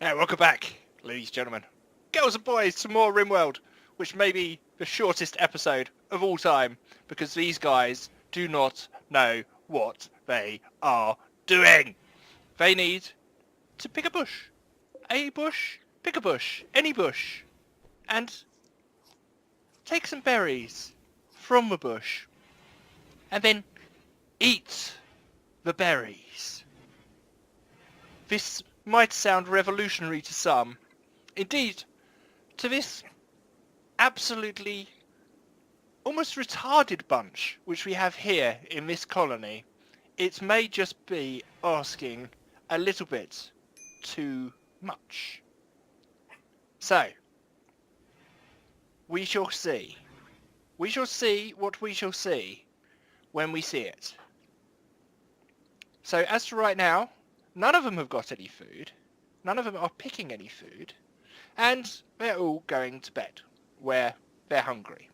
Welcome back, ladies and gentlemen, girls and boys, to more RimWorld, which may be the shortest episode of all time, because these guys do not know what they are doing. They need to pick a bush. A bush, pick a bush, any bush, and take some berries from the bush, and then eat the berries. This might sound revolutionary to some. Indeed, to this absolutely almost retarded bunch which we have here in this colony, it may just be asking a little bit too much. So, we shall see. We shall see what we shall see when we see it. So as to right now, none of them have got any food, none of them are picking any food, and they're all going to bed, where they're hungry,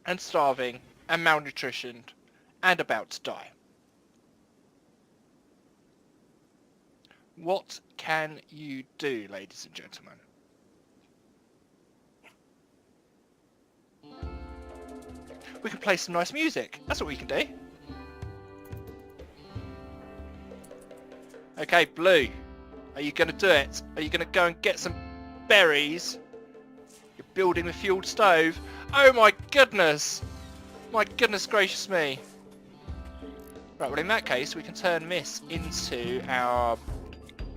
and starving, and malnutritioned, and about to die. What can you do, ladies and gentlemen? We can play some nice music, that's what we can do. Okay, Blue, are you going to do it? Are you going to go and get some berries? You're building the fueled stove. Oh my goodness! My goodness gracious me. Right, well in that case we can turn this into our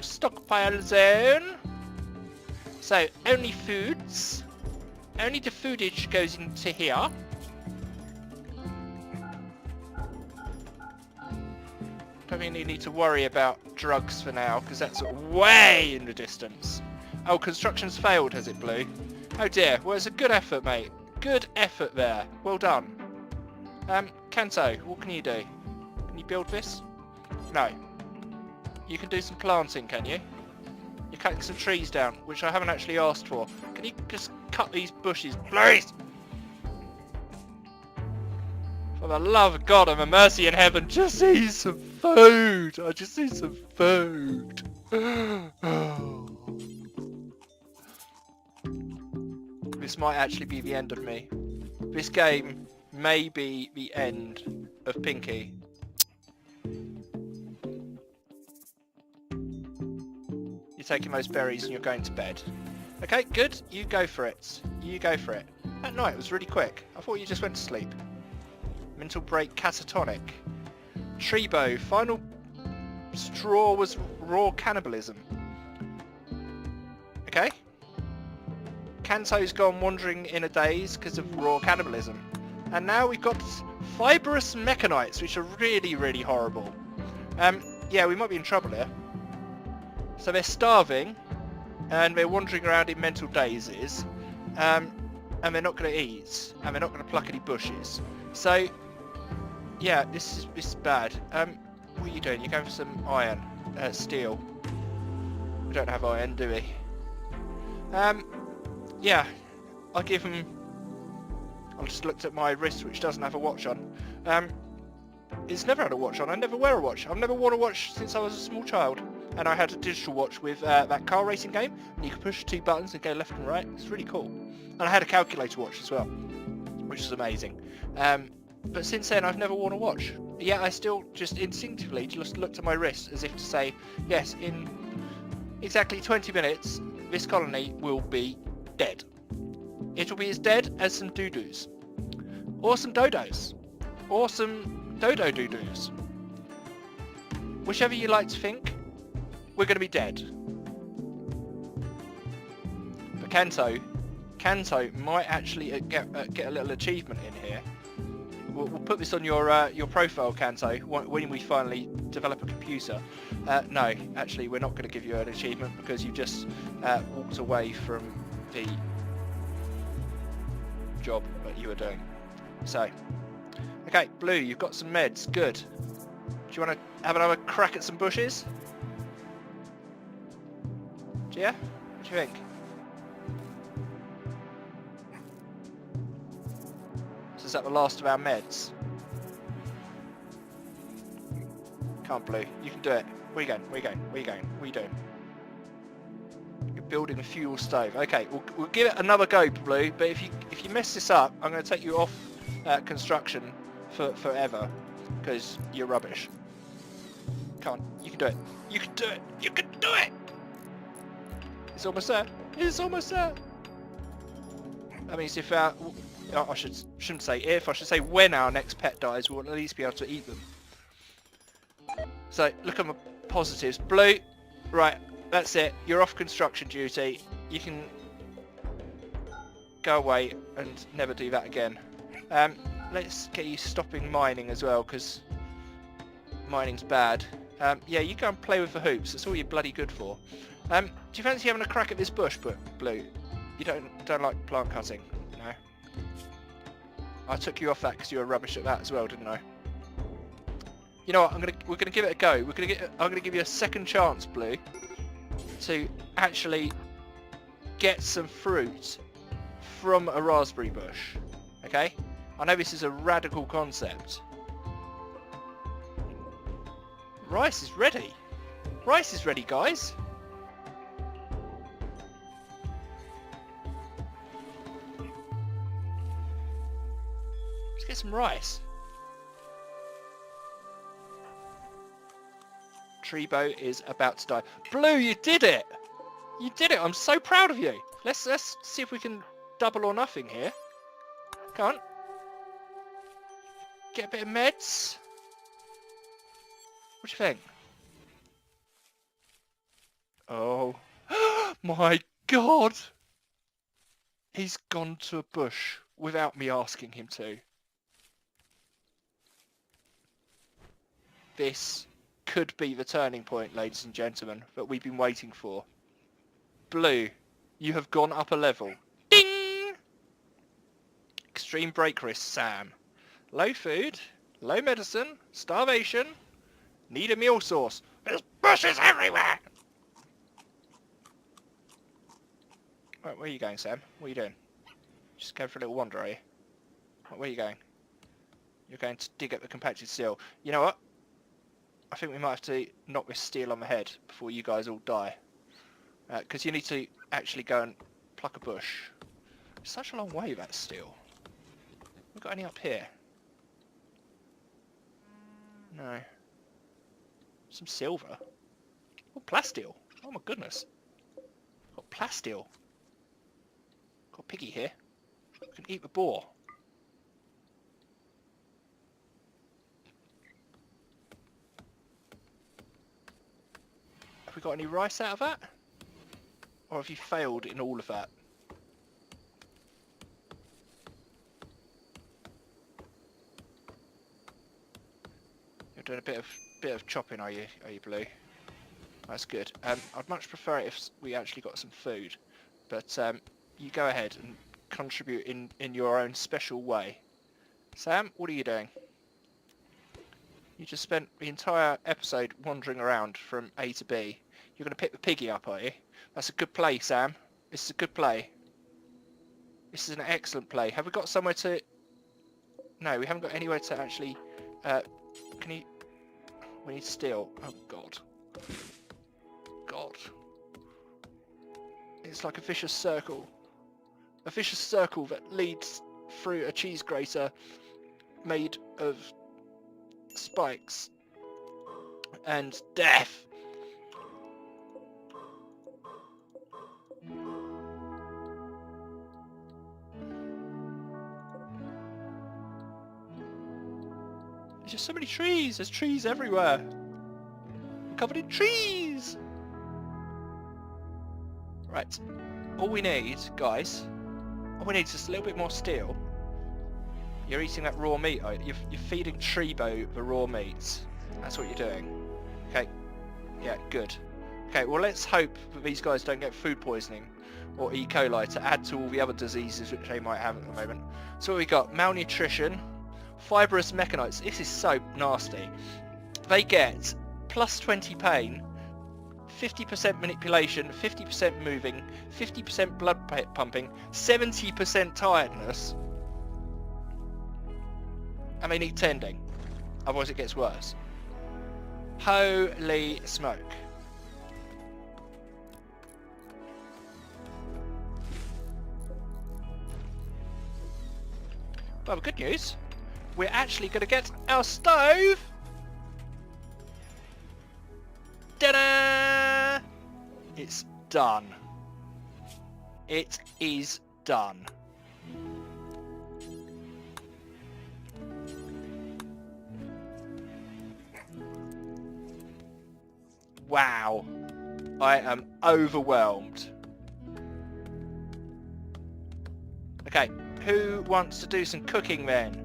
stockpile zone. So, only foods. Only the foodage goes into here. Don't really need to worry about drugs for now, because that's way in the distance. Oh, construction's failed, has it, Blue? Oh dear, well it's a good effort, mate. Good effort there. Well done. Kanto, what can you do? Can you build this? No. You can do some planting, can you? You're cutting some trees down, which I haven't actually asked for. Can you just cut these bushes, please? For the love of God and the mercy in heaven, just eat some food. I just need some food. This might actually be the end of me. This game may be the end of Pinky. You're taking those berries and you're going to bed. Okay, good. You go for it. You go for it. That night was really quick. I thought you just went to sleep. Mental break catatonic. Trebo, final straw was raw cannibalism. Okay. Kanto's gone wandering in a daze because of raw cannibalism. And now we've got fibrous mechanites, which are really, really horrible. Yeah, we might be in trouble here. So they're starving, and they're wandering around in mental dazes, and they're not going to eat, and they're not going to pluck any bushes. So, yeah, this is bad. What are you doing? You're going for some iron, steel. We don't have iron, do we? Yeah, I'll give him. I just looked at my wrist, which doesn't have a watch on. It's never had a watch on. I never wear a watch. I've never worn a watch since I was a small child. And I had a digital watch with that car racing game, and you could push 2 buttons and go left and right. It's really cool. And I had a calculator watch as well, which is amazing. But since then, I've never worn a watch. Yeah, I still just instinctively just looked at my wrist as if to say, yes, in exactly 20 minutes, this colony will be dead. It will be as dead as some doo-doos. Or some dodos. Or some dodo-doo-doos. Whichever you like to think, we're going to be dead. But Kanto might actually get a little achievement in here. We'll put this on your profile, Kanto, when we finally develop a computer. No, actually, we're not going to give you an achievement because you just walked away from the job that you were doing. So, okay, Blue, you've got some meds. Good. Do you want to have another crack at some bushes? Yeah? What do you think? So is that the last of our meds? Come on, Blue. You can do it. Where you going? Where you going? Where you going? What are you doing? building a fuel stove. Okay, we'll give it another go, Blue. But if you mess this up, I'm going to take you off construction forever because you're rubbish. Come on, you can do it. You can do it. You can do it. It's almost there. It's almost there. That means if I shouldn't say if, I should say when our next pet dies, we'll at least be able to eat them. So look at my positives. Blue, right, that's it. You're off construction duty. You can go away and never do that again. Let's get you stopping mining as well, because mining's bad. Yeah, you go and play with the hoops. That's all you're bloody good for. Do you fancy having a crack at this bush, Blue? You don't like plant cutting, no? I took you off that because you were rubbish at that as well, didn't I? You know what? We're gonna give it a go. I'm gonna give you a second chance, Blue, to actually get some fruit from a raspberry bush. Okay? I know this is a radical concept. Rice is ready. Rice is ready, guys. Let's get some rice. Treebo is about to die. Blue, you did it! You did it! I'm so proud of you. Let's see if we can double or nothing here. Come on. Get a bit of meds. What do you think? Oh. My God! He's gone to a bush without me asking him to. This could be the turning point, ladies and gentlemen, that we've been waiting for. Blue, you have gone up a level. Ding! Extreme break risk, Sam. Low food, low medicine, starvation, need a meal source. There's bushes everywhere! Right, where are you going, Sam? What are you doing? Just going for a little wander, are you? Right, where are you going? You're going to dig up the compacted steel. You know what? I think we might have to knock this steel on the head before you guys all die. Because you need to actually go and pluck a bush. It's such a long way, that steel. We've got any up here? No. Some silver. Oh, plasteel. Oh my goodness. Got plasteel. Got a piggy here. We can eat the boar. Have we got any rice out of that? Or have you failed in all of that? You're doing a bit of chopping, are you, Blue? That's good. I'd much prefer it if we actually got some food, but you go ahead and contribute in your own special way. Sam, what are you doing? You just spent the entire episode wandering around from A to B. You're going to pick the piggy up, are you? That's a good play, Sam. This is a good play. This is an excellent play. Have we got somewhere to... No, we haven't got anywhere to actually... Can you... We need steel. Oh, God. God. It's like a vicious circle. A vicious circle that leads through a cheese grater made of spikes and death. There's just so many trees. There's trees everywhere. We're covered in trees. Right. All we need, guys, all we need is just a little bit more steel. You're eating that raw meat. You're feeding Treebo the raw meat. That's what you're doing. Okay. Yeah, good. Okay, well let's hope that these guys don't get food poisoning or E. coli to add to all the other diseases which they might have at the moment. So what we got? Malnutrition, fibrous mechanites. This is so nasty. They get plus 20 pain, 50% manipulation, 50% moving, 50% blood pumping, 70% tiredness. And they need tending, otherwise it gets worse. Holy smoke. Well, good news. We're actually going to get our stove. Ta-da! It's done. It is done. Wow. I am overwhelmed. Okay, who wants to do some cooking then?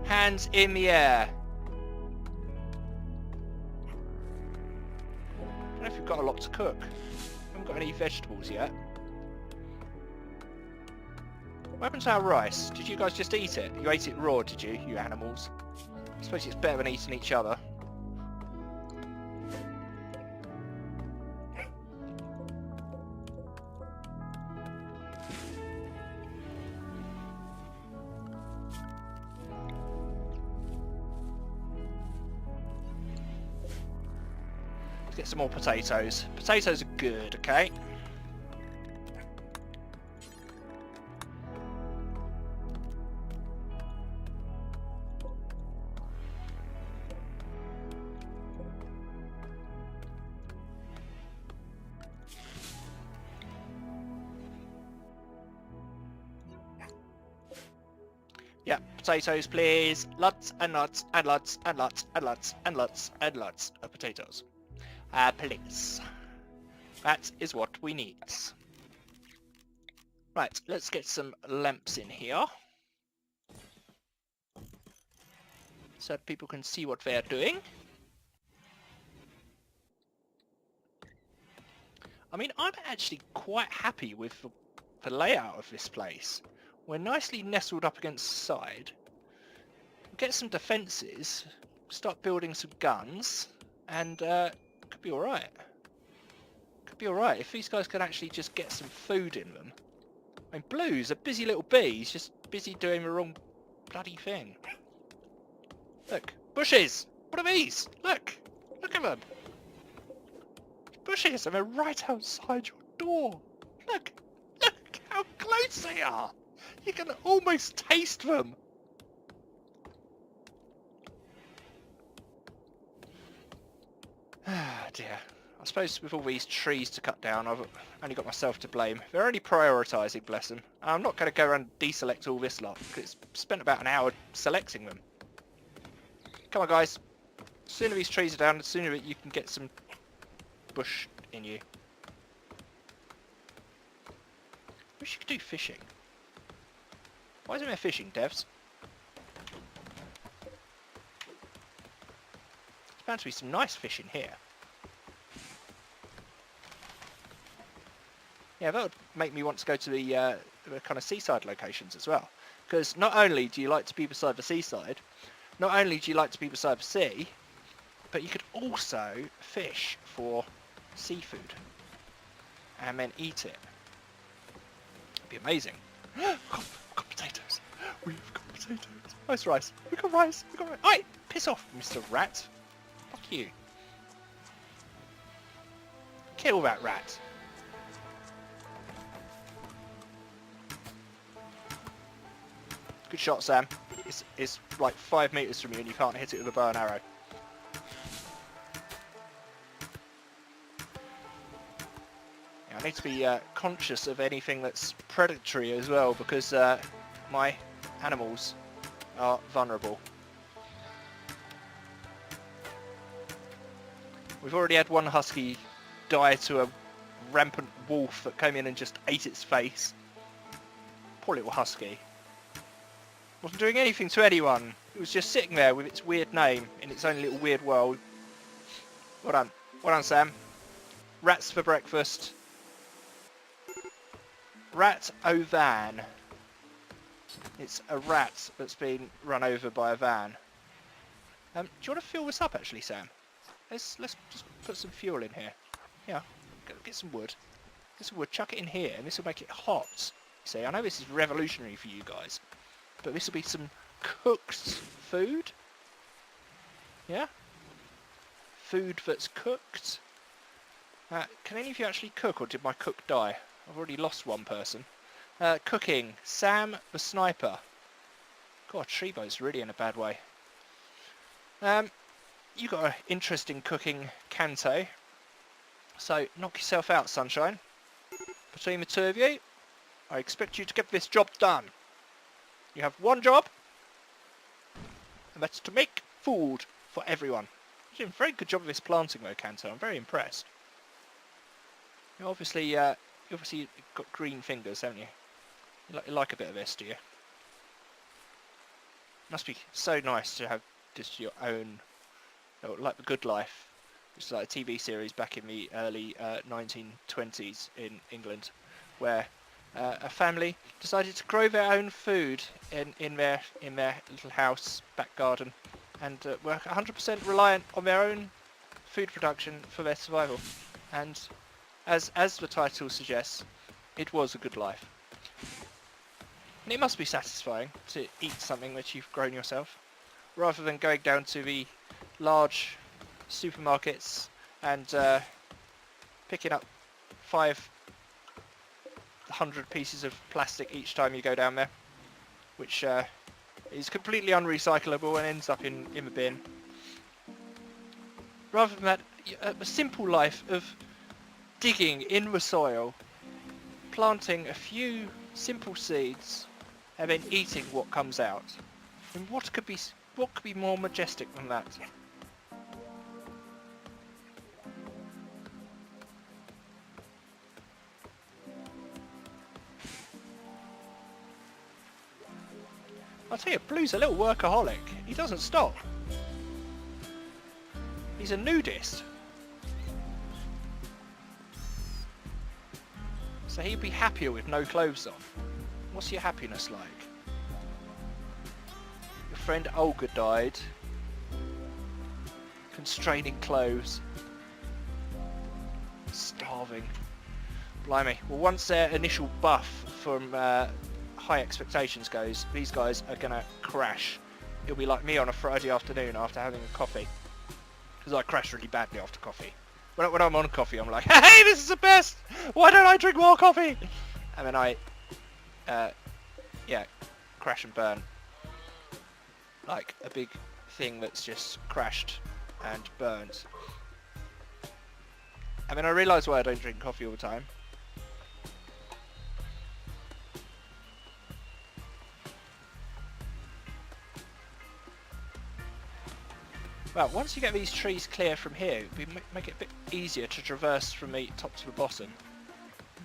Hands in the air. I don't know if you've got a lot to cook. I haven't got any vegetables yet. What happened to our rice? Did you guys just eat it? You ate it raw, did you, you animals? I suppose it's better than eating each other. Let's get some more potatoes. Potatoes are good, okay? Yeah, potatoes please. Lots and lots and lots and lots and lots and lots and lots of potatoes. Please. That is what we need. Right, let's get some lamps in here. So that people can see what they're doing. I mean, I'm actually quite happy with the layout of this place. We're nicely nestled up against the side. Get some defences, start building some guns, and could be alright. Could be alright if these guys can actually just get some food in them. I mean, Blue's a busy little bee, he's just busy doing the wrong bloody thing. Look, bushes! What are these? Look! Look at them! Bushes, and they're right outside your door! Look! Look how close they are! You can almost taste them! Ah, dear. I suppose with all these trees to cut down, I've only got myself to blame. They're only prioritising, bless them. I'm not going to go around and deselect all this lot, because it's spent about an hour selecting them. Come on, guys. The sooner these trees are down, the sooner you can get some bush in you. We should do fishing. Why isn't there fishing, devs? There's bound to be some nice fish in here. Yeah, that would make me want to go to the kind of seaside locations as well. Because not only do you like to be beside the seaside, not only do you like to be beside the sea, but you could also fish for seafood and then eat it. It'd be amazing. We've got potatoes. We've got potatoes. Nice rice. We've got rice. We've got rice. Oi! Piss off, Mr. Rat. Fuck you. Kill that rat. Good shot, Sam. It's like 5 meters from you and you can't hit it with a bow and arrow. Yeah, I need to be conscious of anything that's predatory as well, because my animals are vulnerable. We've already had one husky die to a rampant wolf that came in and just ate its face. Poor little husky. Wasn't doing anything to anyone. It was just sitting there with its weird name in its own little weird world. Well done. Well done, Sam. Rats for breakfast. Rat o' van. It's a rat that's been run over by a van. Do you want to fill this up actually, Sam? Let's just put some fuel in here. Yeah, get some wood. Get some wood, chuck it in here, and this will make it hot. See, I know this is revolutionary for you guys, but this will be some cooked food. Yeah? Food that's cooked. Can any of you actually cook, or did my cook die? I've already lost one person. Cooking. Sam the sniper. God, Treebo's really in a bad way. You got an interesting cooking canto. So knock yourself out, sunshine. Between the two of you, I expect you to get this job done. You have one job, and that's to make food for everyone. You're doing a very good job of this planting though, Kanto. I'm very impressed. You obviously got green fingers, haven't you? You like a bit of this, do you? Must be so nice to have just your own, like The Good Life, which is like a TV series back in the early 1920s in England, where a family decided to grow their own food in their little house, back garden, and were 100% reliant on their own food production for their survival. And as the title suggests, it was a good life. And it must be satisfying to eat something that you've grown yourself, rather than going down to the large supermarkets and picking up 500 pieces of plastic each time you go down there, which is completely unrecyclable and ends up in the bin. Rather than that, a simple life of digging in the soil, planting a few simple seeds, and then eating what comes out. And what could be more majestic than that? I'll tell you, Blue's a little workaholic. He doesn't stop. He's a nudist. So he'd be happier with no clothes on. What's your happiness like? Your friend Olga died. Constraining clothes. Starving. Blimey. Well, once their initial buff from high expectations goes, these guys are going to crash. It'll be like me on a Friday afternoon after having a coffee. Because I crash really badly after coffee. When I'm on coffee, I'm like, hey, this is the best! Why don't I drink more coffee? And then I, crash and burn. Like a big thing that's just crashed and burned. And then I realise why I don't drink coffee all the time. Well, once you get these trees clear from here, we make it a bit easier to traverse from the top to the bottom.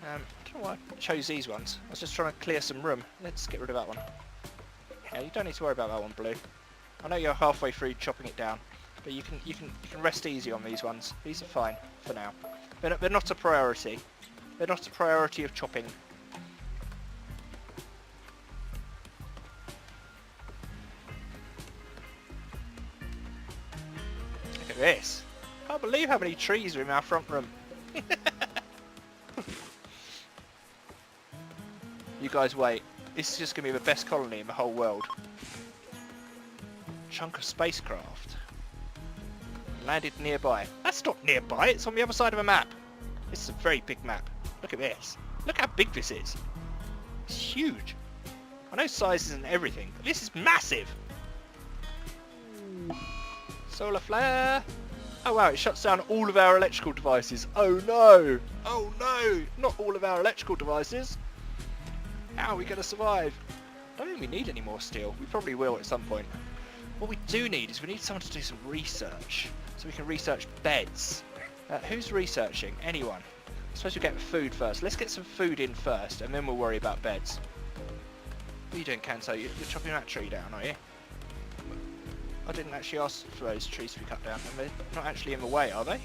I don't know why I chose these ones. I was just trying to clear some room. Let's get rid of that one. Yeah, you don't need to worry about that one, Blue. I know you're halfway through chopping it down, but you can rest easy on these ones. These are fine for now. They're not a priority. They're not a priority of chopping. Look at this. I can't believe how many trees are in our front room. You guys wait. This is just going to be the best colony in the whole world. Chunk of spacecraft. Landed nearby. That's not nearby, it's on the other side of a map. This is a very big map. Look at this. Look how big this is. It's huge. I know size isn't everything, but this is massive. Solar flare. Oh wow, it shuts down all of our electrical devices. Oh no! Oh no! Not all of our electrical devices. How are we going to survive? I don't think we need any more steel. We probably will at some point. What we do need is we need someone to do some research. So we can research beds. Who's researching? Anyone? I suppose we'll get food first. Let's get some food in first and then we'll worry about beds. What are you doing, Kanto? You're chopping that tree down, are you? I didn't actually ask for those trees to be cut down, and they're not actually in the way, are they?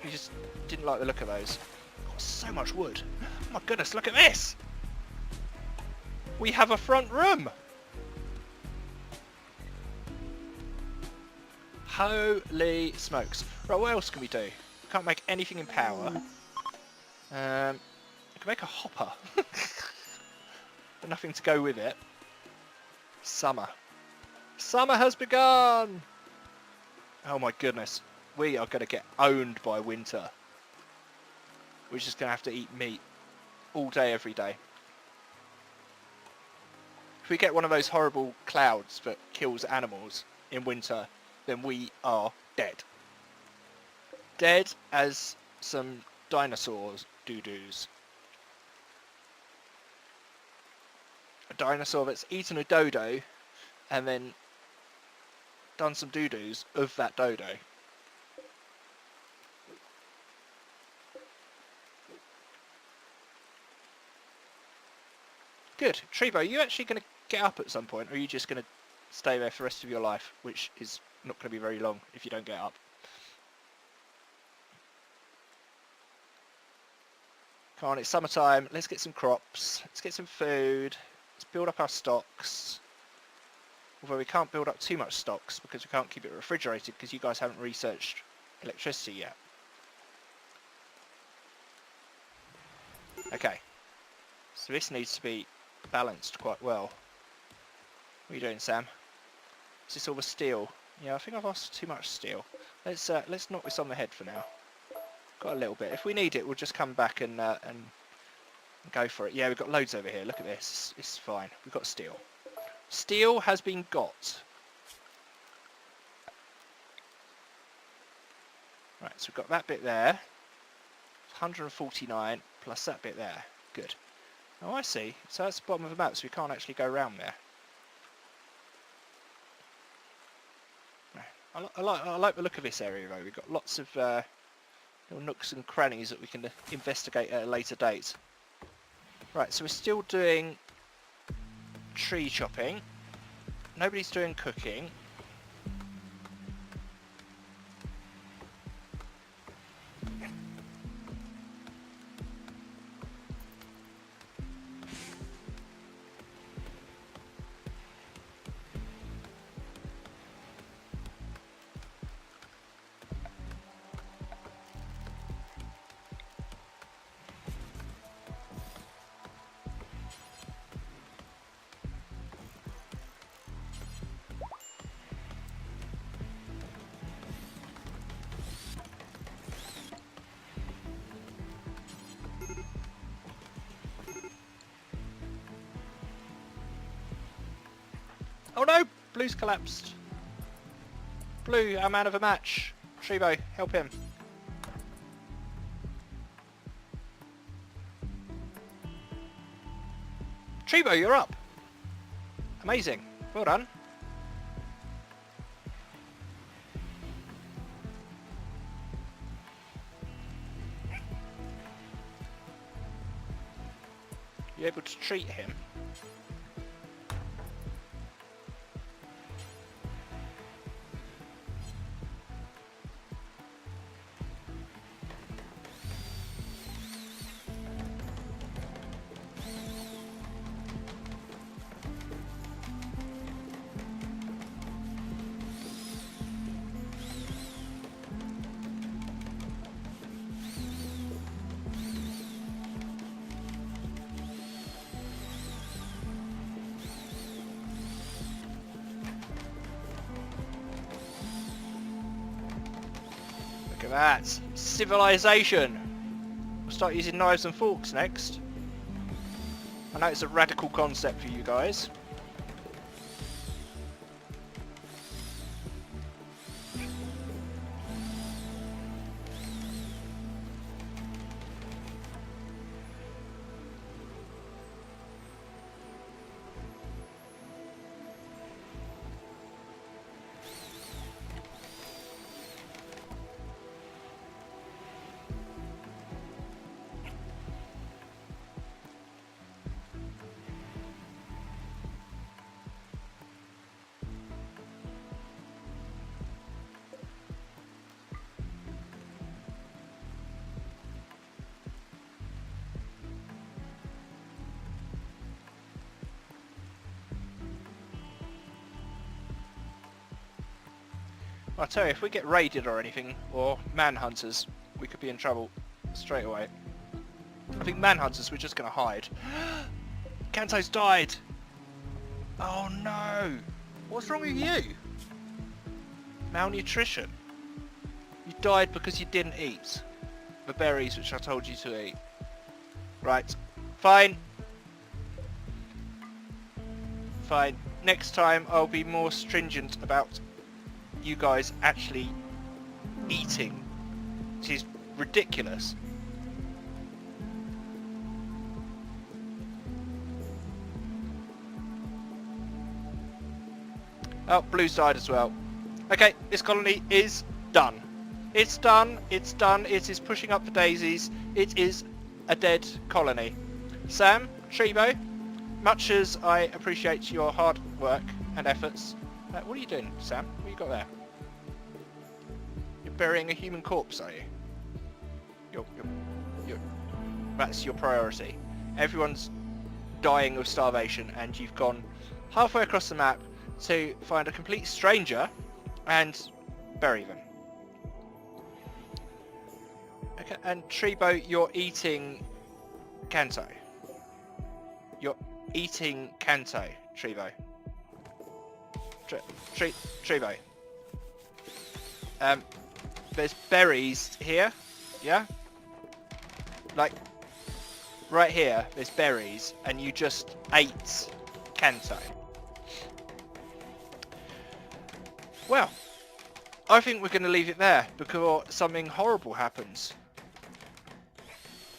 You just didn't like the look of those. Got so much wood. Oh my goodness, look at this! We have a front room! Holy smokes. Right, what else can we do? Can't make anything in power. We can make a hopper. But nothing to go with it. Summer. Summer has begun! Oh my goodness. We are going to get owned by winter. We're just going to have to eat meat all day, every day. If we get one of those horrible clouds that kills animals in winter, then we are dead. Dead as some dinosaurs doo-doos. A dinosaur that's eaten a dodo and then done some doo-doos of that dodo. Good. Treebo, are you actually going to get up at some point, or are you just going to stay there for the rest of your life, which is not going to be very long if you don't get up? Come on, it's summertime. Let's get some crops. Let's get some food. Let's build up our stocks. Although we can't build up too much stocks because we can't keep it refrigerated because you guys haven't researched electricity yet. Okay. So this needs to be balanced quite well. What are you doing, Sam? Is this all the steel? Yeah, I think I've asked too much steel. Let's knock this on the head for now. Got a little bit. If we need it, we'll just come back and go for it. Yeah, we've got loads over here. Look at this. It's fine. We've got steel. Steel has been got. Right, so we've got that bit there. 149 plus that bit there. Good. Oh, I see. So that's the bottom of the map, so we can't actually go around there. I like the look of this area, though. We've got lots of little nooks and crannies that we can investigate at a later date. Right, so we're still doing tree chopping. Nobody's doing cooking. Oh no! Blue's collapsed. Blue, our man of a match. Treebo, help him. Treebo, you're up. Amazing. Well done. You able to treat him? Look at that. Civilization. We'll start using knives and forks next. I know it's a radical concept for you guys. I'll tell you, if we get raided or anything, or manhunters, we could be in trouble straight away. I think manhunters, we're just going to hide. Kanto's died! Oh no! What's wrong with you? Malnutrition. You died because you didn't eat the berries which I told you to eat. Right. Fine. Fine. Next time I'll be more stringent about you guys actually eating. This is ridiculous. Oh, blue side as well. Okay, this colony is done. It's done, it's done, it is pushing up the daisies. It is a dead colony. Sam, Treebo, much as I appreciate your hard work and efforts, what are you doing, Sam? What you got there? You're burying a human corpse, are you? That's your priority. Everyone's dying of starvation and you've gone halfway across the map to find a complete stranger and bury them. Okay, and Treebo, you're eating Kanto. You're eating Kanto, Treebo. Treebo. There's berries here, yeah? Like, right here, there's berries, and you just ate Kanto. Well, I think we're going to leave it there before something horrible happens.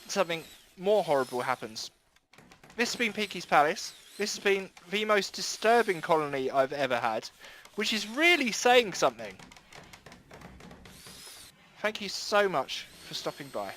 Something more horrible happens. This has been Peaky's Palace. This has been the most disturbing colony I've ever had, which is really saying something. Thank you so much for stopping by.